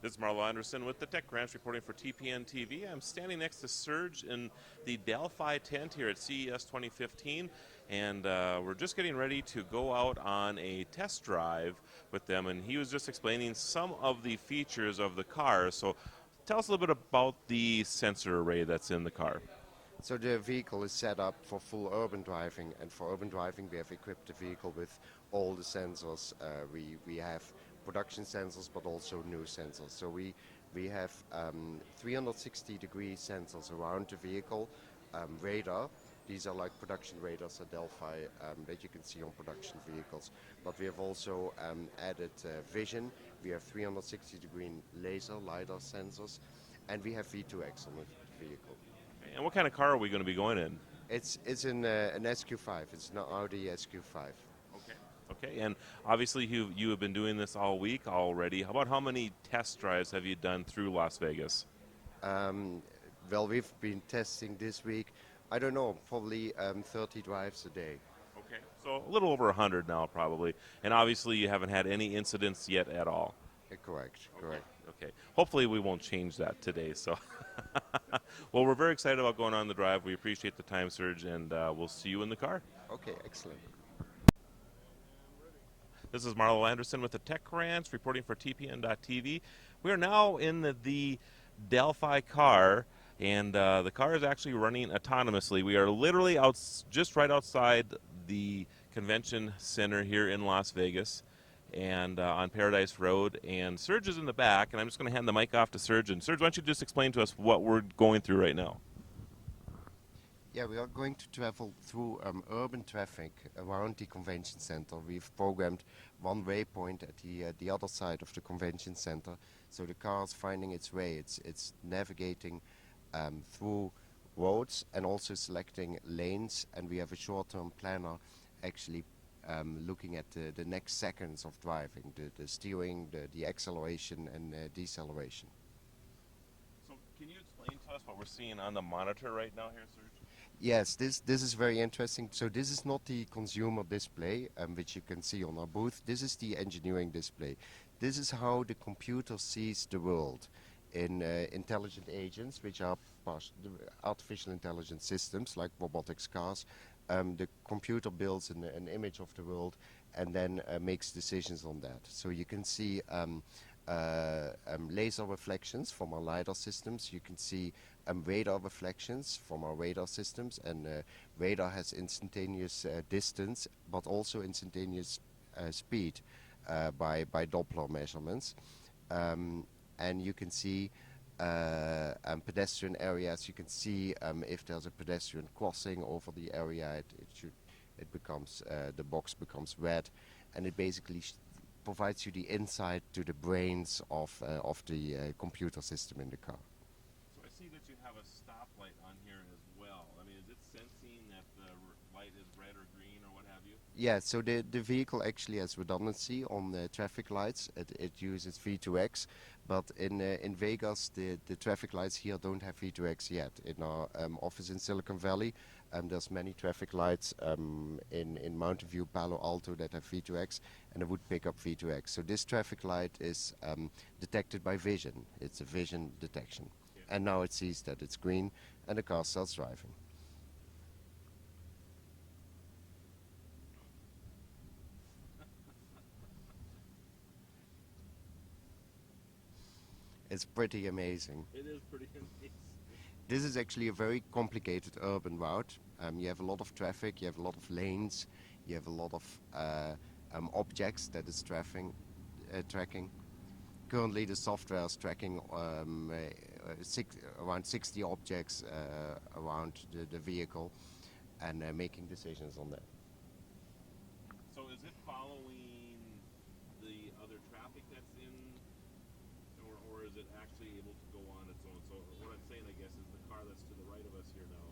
This is Marlo Anderson with the Tech Ranch reporting for TPN TV. I'm standing next to Serge in the Delphi tent here at CES 2015, and we're just getting ready to go out on a test drive with them, and he was just explaining some of the features of the car. So tell us a little bit about the sensor array that's in the car. So the vehicle is set up for full urban driving, and for urban driving we have equipped the vehicle with all the sensors. We have production sensors but also new sensors. So we have 360-degree sensors around the vehicle, radar. These are like production radars at Delphi that you can see on production vehicles. But we have also added vision. We have 360-degree laser LiDAR sensors, and we have V2X on the vehicle. And what kind of car are we going to be going in? It's an SQ5. It's an Audi SQ5. Okay, and obviously you have been doing this all week already. How many test drives have you done through Las Vegas? Well, we've been testing this week, I don't know, probably 30 drives a day. Okay, so a little over 100 now probably. And obviously you haven't had any incidents yet at all. Correct. Okay. Hopefully we won't change that today. So, well, we're very excited about going on the drive. We appreciate the time, Serge, and we'll see you in the car. Okay, excellent. This is Marlo Anderson with the Tech Ranch reporting for TPN.TV. We are now in the Delphi car, and the car is actually running autonomously. We are literally just right outside the convention center here in Las Vegas, and on Paradise Road, and Serge is in the back, and I'm just going to hand the mic off to Serge. And Serge, why don't you just explain to us what we're going through right now? Yeah, we are going to travel through urban traffic around the convention center. We've programmed one waypoint at the other side of the convention center, so the car is finding its way. It's navigating through roads and also selecting lanes, and we have a short-term planner actually looking at the next seconds of driving, the steering, the acceleration and deceleration. So can you explain to us what we're seeing on the monitor right now here, Serge? Yes, this is very interesting. So this is not the consumer display, which you can see on our booth. This is the engineering display. This is how the computer sees the world in intelligent agents, which are artificial intelligence systems like robotics cars. The computer builds an image of the world and then makes decisions on that. So you can see laser reflections from our LiDAR systems. You can see radar reflections from our radar systems, and radar has instantaneous distance but also instantaneous speed by Doppler measurements. And you can see pedestrian areas. You can see if there's a pedestrian crossing over the area, it becomes the box becomes red, and it basically provides you the insight to the brains of the computer system in the car. So I see that you have a stoplight on here as well. I mean, is it sensing that the light is red or green or what have you? Yeah, so the vehicle actually has redundancy on the traffic lights. It uses V2X, but in Vegas the traffic lights here don't have V2X yet. In our office in Silicon Valley, there's many traffic lights in Mountain View, Palo Alto that have V2X, and it would pick up V2X. So this traffic light is detected by vision. It's a vision detection. Yeah. And now it sees that it's green and the car starts driving. It's pretty amazing. It is pretty amazing. This is actually a very complicated urban route. You have a lot of traffic, you have a lot of lanes, you have a lot of objects that it's tracking. Currently the software is tracking around 60 objects around the vehicle and making decisions on that. So is it following the other traffic that's in, or is it actually able to go on its own? So what I'm saying, I guess, is the car that's to the right of us here now,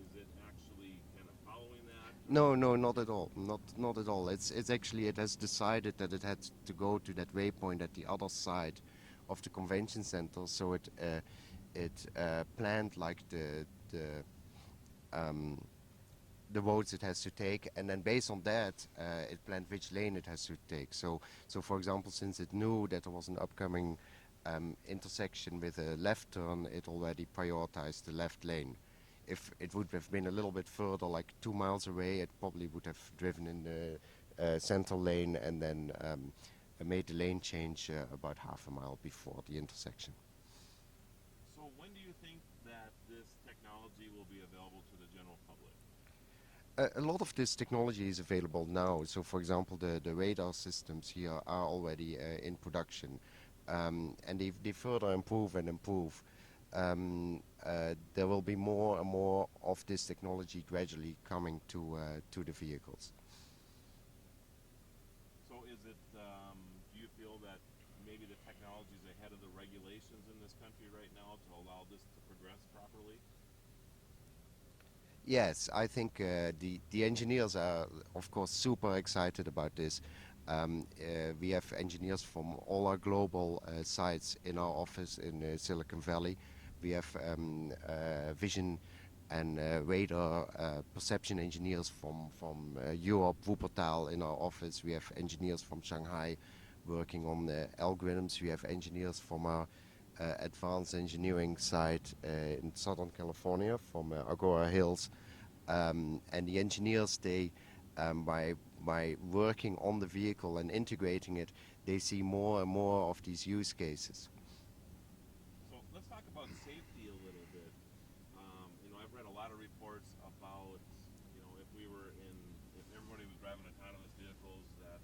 is it actually kind of following that? No, not at all. Not at all. It's actually, it has decided that it had to go to that waypoint at the other side of the convention center. So it the roads it has to take, and then based on that, it planned which lane it has to take. So for example, since it knew that there was an upcoming intersection with a left turn, it already prioritized the left lane. If it would have been a little bit further, like 2 miles away, it probably would have driven in the center lane and then made the lane change about half a mile before the intersection. So when do you think that this technology will be available to the general public? A lot of this technology is available now. So, for example, the radar systems here are already in production, and they further improve and improve. There will be more and more of this technology gradually coming to the vehicles. So is it, do you feel that maybe the technology is ahead of the regulations in this country right now to allow this to progress properly? Yes, I think the engineers are, of course, super excited about this. We have engineers from all our global sites in our office in Silicon Valley. We have vision and radar perception engineers from Europe, Wuppertal in our office. We have engineers from Shanghai working on the algorithms. We have engineers from our advanced engineering site in Southern California from Agora Hills. And the engineers, they, by working on the vehicle and integrating it, they see more and more of these use cases. So let's talk about safety a little bit. I've read a lot of reports about, if everybody was driving autonomous vehicles, that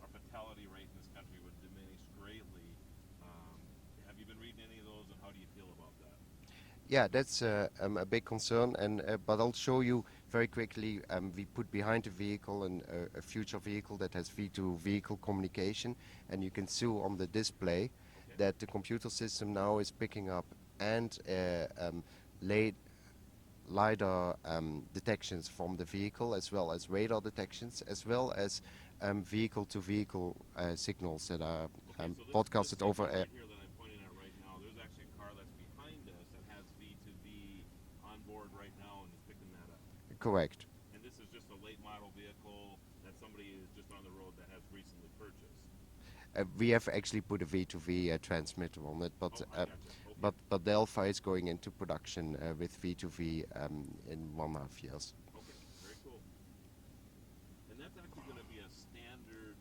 our fatality rate in this country would diminish greatly. Have you been reading any of those, and how do you feel about that? Yeah, that's a big concern, and but I'll show you very quickly. We put behind the vehicle a future vehicle that has V2 vehicle communication, and you can see on the display that the computer system now is picking up and LiDAR detections from the vehicle, as well as radar detections, as well as vehicle-to-vehicle signals that are broadcasted over air. Right here that I'm pointing at right now, there's actually a car that's behind us that has V2V on board right now and is picking that up. Correct. And this is just a late model vehicle that somebody is just on the road that has recently purchased. We have actually put a V2V transmitter on it, but I gotcha. Okay. but Delphi is going into production with V2V in 1.5 years. Okay, very cool. And that's actually going to be a standard,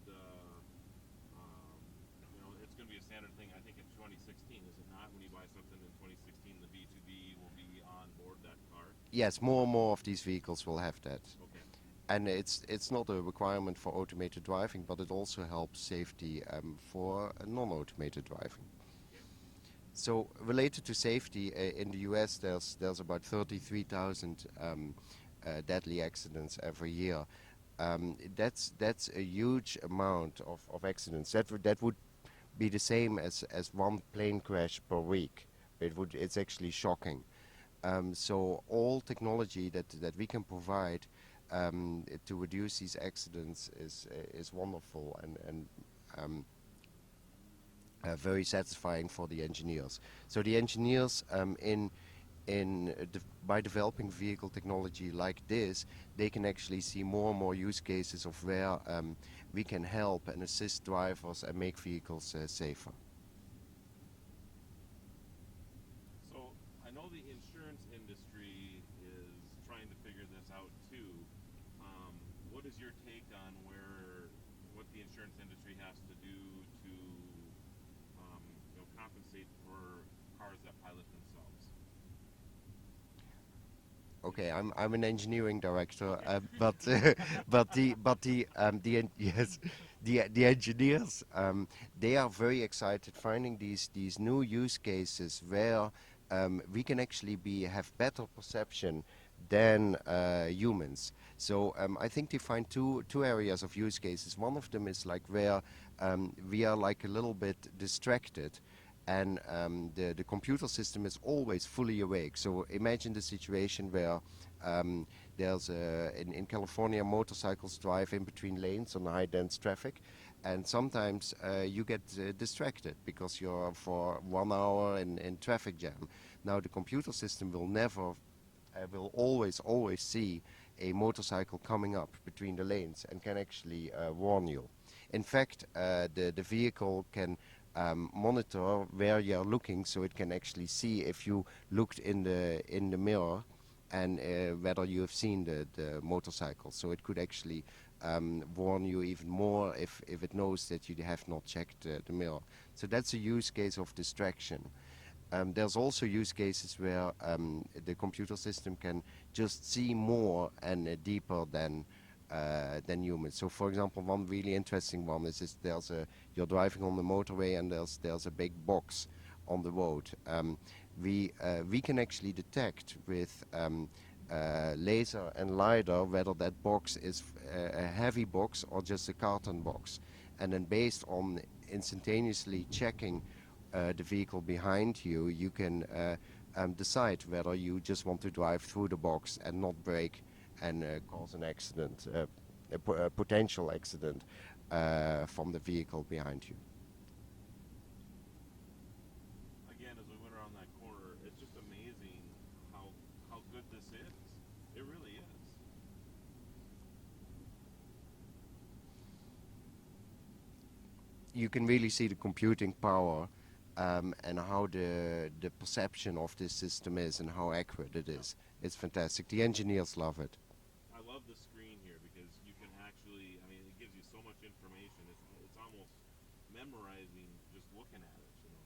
it's going to be a standard thing, I think, in 2016, is it not? When you buy something in 2016, the V2V will be on board that car? Yes, more and more of these vehicles will have that. Okay. And it's not a requirement for automated driving, but it also helps safety for non-automated driving. So related to safety, in the US there's about 33,000 deadly accidents every year. That's a huge amount of accidents. That would be the same as one plane crash per week. It's actually shocking. So all technology that we can provide to reduce these accidents is wonderful and very satisfying for the engineers. So the engineers by developing vehicle technology like this, they can actually see more and more use cases of where we can help and assist drivers and make vehicles safer. So I know the insurance industry is trying to figure this out too. What is your take on what the insurance industry has to do to compensate for cars that pilot themselves? Okay, I'm an engineering director, Okay. the engineers they are very excited finding these new use cases where we can actually have better perception than humans. So I think they find two areas of use cases. One of them is like where we are like a little bit distracted, and the computer system is always fully awake. So imagine the situation where there's in California, motorcycles drive in between lanes on high dense traffic, and sometimes you get distracted because you're for 1 hour in traffic jam. Now the computer system will always see a motorcycle coming up between the lanes and can actually warn you. In fact, the vehicle can monitor where you're looking, so it can actually see if you looked in the mirror and whether you have seen the motorcycle. So it could actually warn you even more if it knows that you have not checked the mirror. So that's a use case of distraction. There's also use cases where the computer system can just see more and deeper than humans. So, for example, one really interesting one is you're driving on the motorway and there's a big box on the road. We can actually detect with laser and lidar whether that box is a heavy box or just a carton box, and then based on instantaneously checking the vehicle behind you, you can decide whether you just want to drive through the box and not brake and cause an accident, a potential accident from the vehicle behind you. Again, as we went around that corner, it's just amazing how good this is. It really is. You can really see the computing power and how the perception of this system is and how accurate it is. It's fantastic. The engineers love it. I love the screen here because you can actually, I mean, it gives you so much information. It's almost memorizing just looking at it, you know.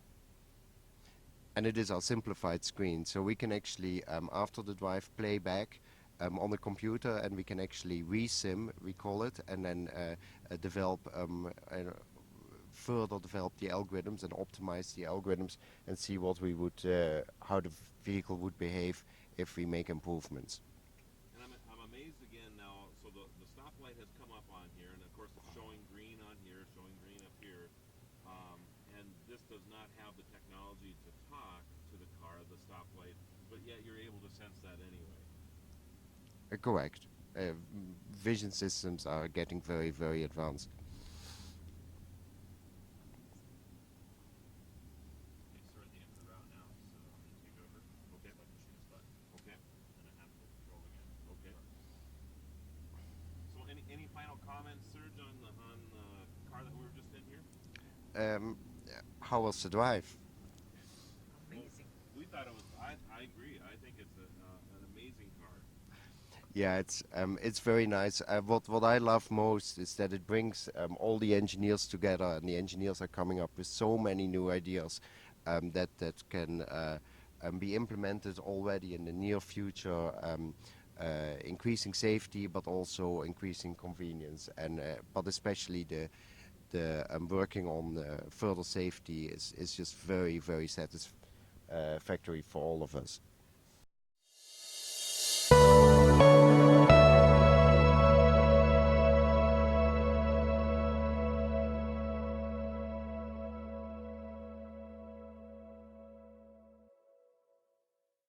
And it is our simplified screen, so we can actually, after the drive, play back on the computer, and we can actually resim, we call it, and then further develop the algorithms and optimize the algorithms and see what we would, how the vehicle would behave if we make improvements. And I'm amazed again now. So the stoplight has come up on here, and of course it's showing green on here, showing green up here. And this does not have the technology to talk to the car, the stoplight, but yet you're able to sense that anyway. Correct. Vision systems are getting very, very advanced. Okay, so we're at the end of the route now, so I'm going to take over. Okay. Select machinist button, Okay. and then have full control again. Okay. So any final comments, Serge, on the car that we were just in here? How was the drive? Amazing. We thought it was. I agree. I think it's an amazing car. Yeah, it's very nice. What I love most is that it brings all the engineers together, and the engineers are coming up with so many new ideas that can be implemented already in the near future, increasing safety, but also increasing convenience, and but especially the working on further safety is just very, very satisfactory for all of us.